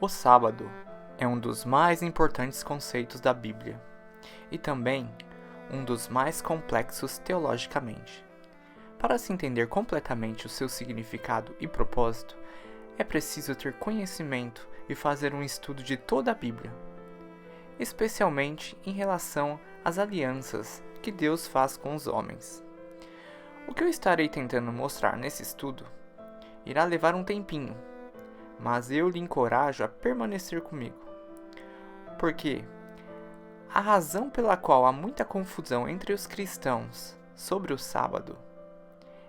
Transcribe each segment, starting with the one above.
O sábado é um dos mais importantes conceitos da Bíblia e também um dos mais complexos teologicamente. Para se entender completamente o seu significado e propósito, é preciso ter conhecimento e fazer um estudo de toda a Bíblia, especialmente em relação às alianças que Deus faz com os homens. O que eu estarei tentando mostrar nesse estudo irá levar um tempinho, mas eu lhe encorajo a permanecer comigo, porque a razão pela qual há muita confusão entre os cristãos sobre o sábado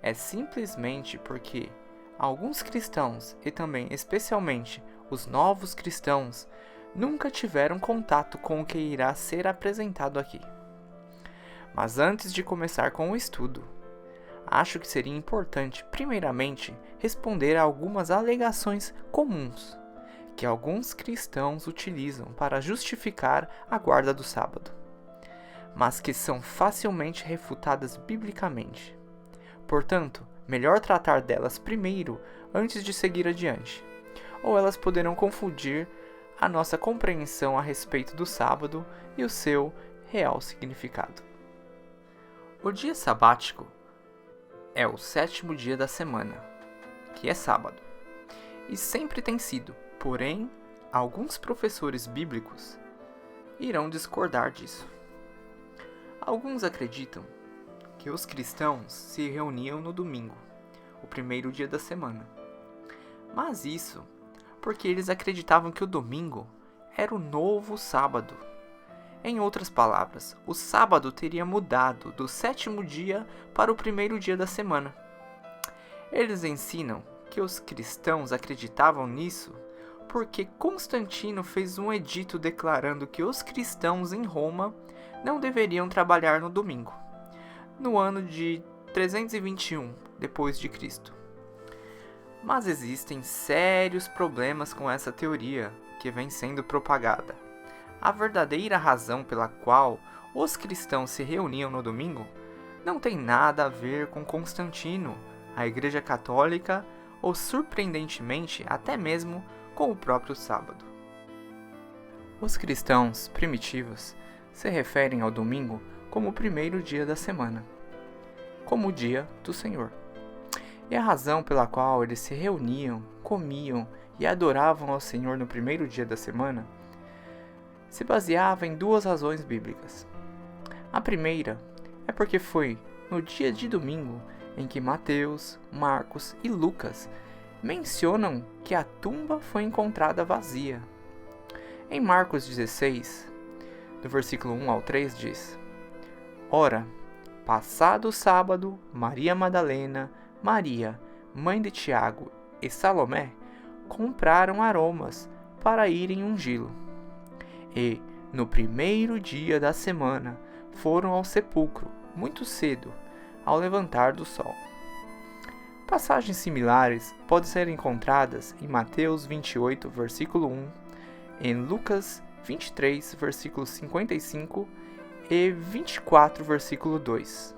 é simplesmente porque alguns cristãos, e também especialmente os novos cristãos, nunca tiveram contato com o que irá ser apresentado aqui. Mas antes de começar com o estudo, acho que seria importante, primeiramente, responder a algumas alegações comuns que alguns cristãos utilizam para justificar a guarda do sábado, mas que são facilmente refutadas biblicamente. Portanto, melhor tratar delas primeiro antes de seguir adiante, ou elas poderão confundir a nossa compreensão a respeito do sábado e o seu real significado. O dia sabático é o 7º dia da semana, que é sábado, e sempre tem sido, porém, alguns professores bíblicos irão discordar disso. Alguns acreditam que os cristãos se reuniam no domingo, o primeiro dia da semana, mas isso porque eles acreditavam que o domingo era o novo sábado. Em outras palavras, o sábado teria mudado do 7º dia para o primeiro dia da semana. Eles ensinam que os cristãos acreditavam nisso porque Constantino fez um edito declarando que os cristãos em Roma não deveriam trabalhar no domingo, no ano de 321 depois de Cristo. Mas existem sérios problemas com essa teoria que vem sendo propagada. A verdadeira razão pela qual os cristãos se reuniam no domingo não tem nada a ver com Constantino, a Igreja Católica ou, surpreendentemente, até mesmo com o próprio sábado. Os cristãos primitivos se referem ao domingo como o primeiro dia da semana, como o dia do Senhor. E a razão pela qual eles se reuniam, comiam e adoravam ao Senhor no primeiro dia da semana se baseava em duas razões bíblicas. A primeira é porque foi no dia de domingo em que Mateus, Marcos e Lucas mencionam que a tumba foi encontrada vazia. Em Marcos 16, do versículo 1 ao 3 diz: Ora, passado o sábado, Maria Madalena, Maria, mãe de Tiago e Salomé compraram aromas para irem ungí-lo. E, no primeiro dia da semana, foram ao sepulcro, muito cedo, ao levantar do sol. Passagens similares podem ser encontradas em Mateus 28, versículo 1, em Lucas 23, versículo 55 e 24, versículo 2.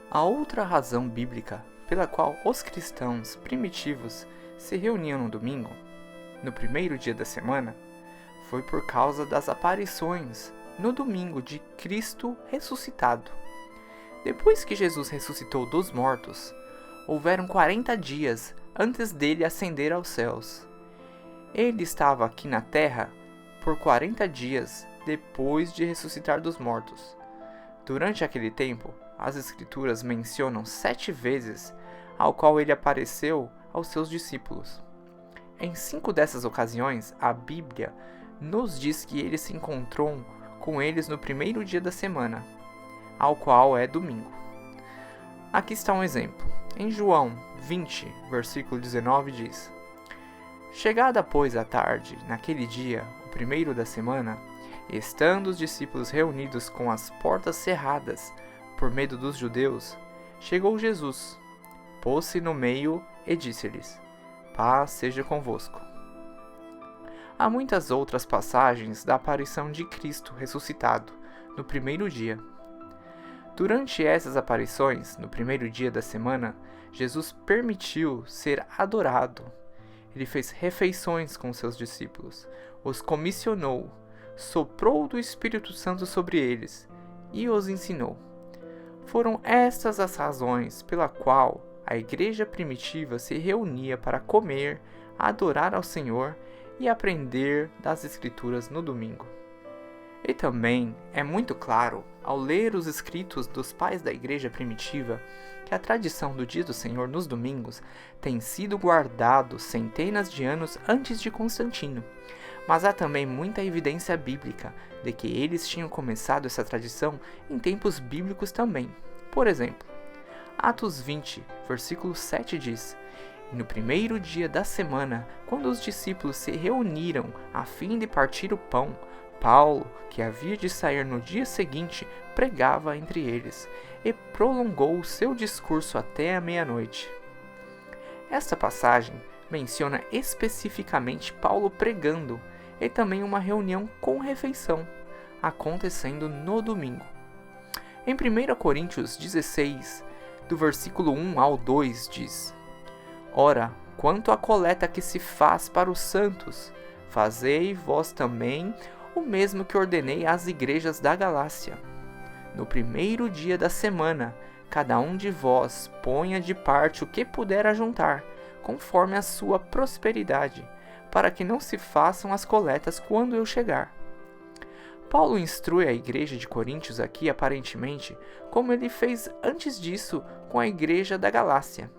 A outra razão bíblica pela qual os cristãos primitivos se reuniam no domingo, no primeiro dia da semana, foi por causa das aparições no domingo de Cristo ressuscitado. Depois que Jesus ressuscitou dos mortos, houveram 40 dias antes dele ascender aos céus. Ele estava aqui na terra por 40 dias depois de ressuscitar dos mortos. Durante aquele tempo, as Escrituras mencionam 7 vezes ao qual ele apareceu aos seus discípulos. Em 5 dessas ocasiões, a Bíblia nos diz que ele se encontrou com eles no primeiro dia da semana, ao qual é domingo. Aqui está um exemplo. Em João 20, versículo 19 diz: Chegada, pois, a tarde, naquele dia, o primeiro da semana, estando os discípulos reunidos com as portas cerradas por medo dos judeus, chegou Jesus, pôs-se no meio e disse-lhes: Paz seja convosco. Há muitas outras passagens da aparição de Cristo ressuscitado no primeiro dia. Durante essas aparições, no primeiro dia da semana, Jesus permitiu ser adorado. Ele fez refeições com seus discípulos, os comissionou, soprou do Espírito Santo sobre eles e os ensinou. Foram estas as razões pela qual a igreja primitiva se reunia para comer, adorar ao Senhor e aprender das Escrituras no domingo. E também é muito claro, ao ler os escritos dos pais da igreja primitiva, que a tradição do dia do Senhor nos domingos tem sido guardado centenas de anos antes de Constantino. Mas há também muita evidência bíblica de que eles tinham começado essa tradição em tempos bíblicos também. Por exemplo, Atos 20, versículo 7 diz: "E no primeiro dia da semana, quando os discípulos se reuniram a fim de partir o pão, Paulo, que havia de sair no dia seguinte, pregava entre eles e prolongou o seu discurso até a meia-noite." Esta passagem menciona especificamente Paulo pregando e também uma reunião com refeição, acontecendo no domingo. Em 1 Coríntios 16, do versículo 1 ao 2, diz: "Ora, quanto à coleta que se faz para os santos, fazei vós também o mesmo que ordenei às igrejas da Galácia. No primeiro dia da semana, cada um de vós ponha de parte o que puder ajuntar, conforme a sua prosperidade, para que não se façam as coletas quando eu chegar." Paulo instrui a igreja de Coríntios aqui, aparentemente, como ele fez antes disso com a igreja da Galácia,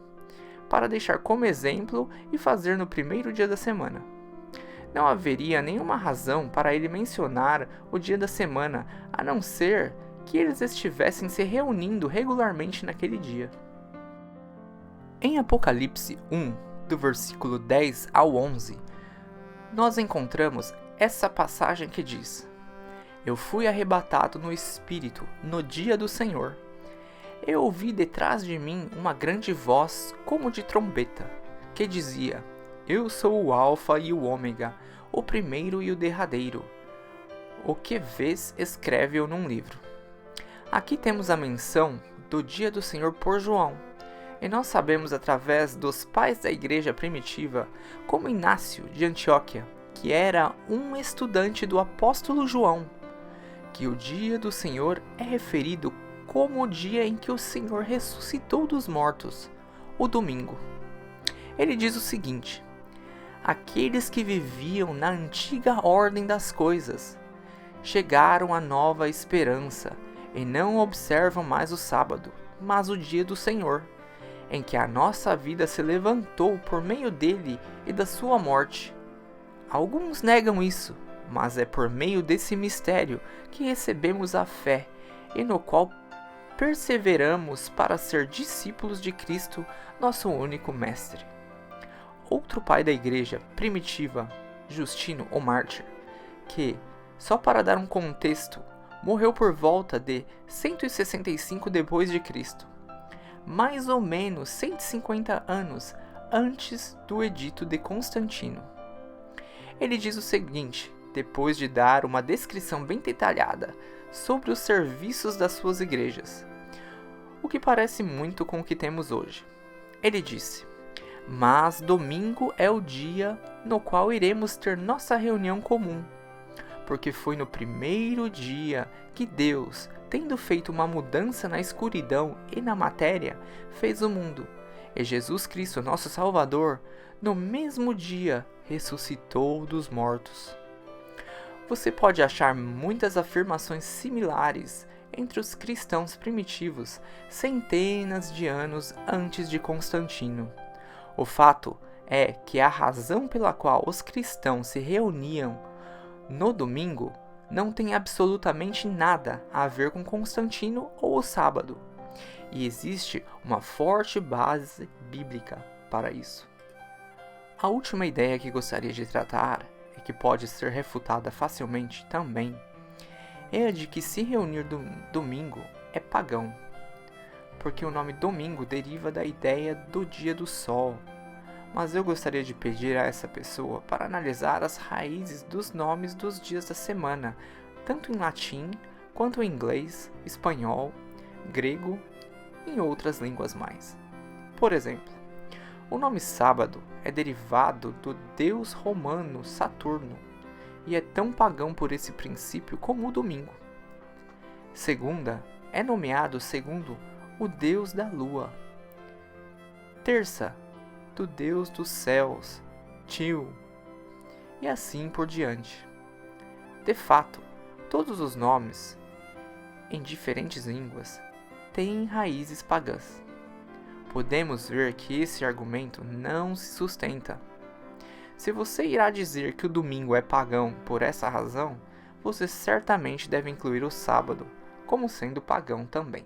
para deixar como exemplo e fazer no primeiro dia da semana. Não haveria nenhuma razão para ele mencionar o dia da semana, a não ser que eles estivessem se reunindo regularmente naquele dia. Em Apocalipse 1, do versículo 10 ao 11, nós encontramos essa passagem que diz: "Eu fui arrebatado no Espírito no dia do Senhor. Eu ouvi detrás de mim uma grande voz como de trombeta, que dizia: Eu sou o Alfa e o Ômega, o primeiro e o derradeiro. O que vês, escreve-o num livro." Aqui temos a menção do dia do Senhor por João, e nós sabemos através dos pais da igreja primitiva, como Inácio de Antioquia, que era um estudante do apóstolo João, que o dia do Senhor é referido como o dia em que o Senhor ressuscitou dos mortos, o domingo. Ele diz o seguinte: "Aqueles que viviam na antiga ordem das coisas chegaram à nova esperança e não observam mais o sábado, mas o dia do Senhor, em que a nossa vida se levantou por meio dele e da sua morte. Alguns negam isso, mas é por meio desse mistério que recebemos a fé e no qual perseveramos para ser discípulos de Cristo, nosso único Mestre." Outro pai da igreja primitiva, Justino o Mártir, que, só para dar um contexto, morreu por volta de 165 d.C., mais ou menos 150 anos antes do edito de Constantino. Ele diz o seguinte, depois de dar uma descrição bem detalhada sobre os serviços das suas igrejas, o que parece muito com o que temos hoje. Ele disse: "Mas domingo é o dia no qual iremos ter nossa reunião comum, porque foi no primeiro dia que Deus, tendo feito uma mudança na escuridão e na matéria, fez o mundo, e Jesus Cristo, nosso Salvador, no mesmo dia ressuscitou dos mortos." Você pode achar muitas afirmações similares entre os cristãos primitivos centenas de anos antes de Constantino. O fato é que a razão pela qual os cristãos se reuniam no domingo não tem absolutamente nada a ver com Constantino ou o sábado, e existe uma forte base bíblica para isso. A última ideia que gostaria de tratar, e que pode ser refutada facilmente também, é a de que se reunir domingo é pagão, porque o nome domingo deriva da ideia do dia do sol. Mas eu gostaria de pedir a essa pessoa para analisar as raízes dos nomes dos dias da semana, tanto em latim quanto em inglês, espanhol, grego e em outras línguas mais. Por exemplo, O nome sábado é derivado do deus romano Saturno e é tão pagão por esse princípio como o domingo. Segunda é nomeado segundo o deus da lua. Terça, do deus dos céus, Til, e assim por diante. De fato, todos os nomes, em diferentes línguas, têm raízes pagãs. Podemos ver que esse argumento não se sustenta. Se você irá dizer que o domingo é pagão por essa razão, você certamente deve incluir o sábado como sendo pagão também.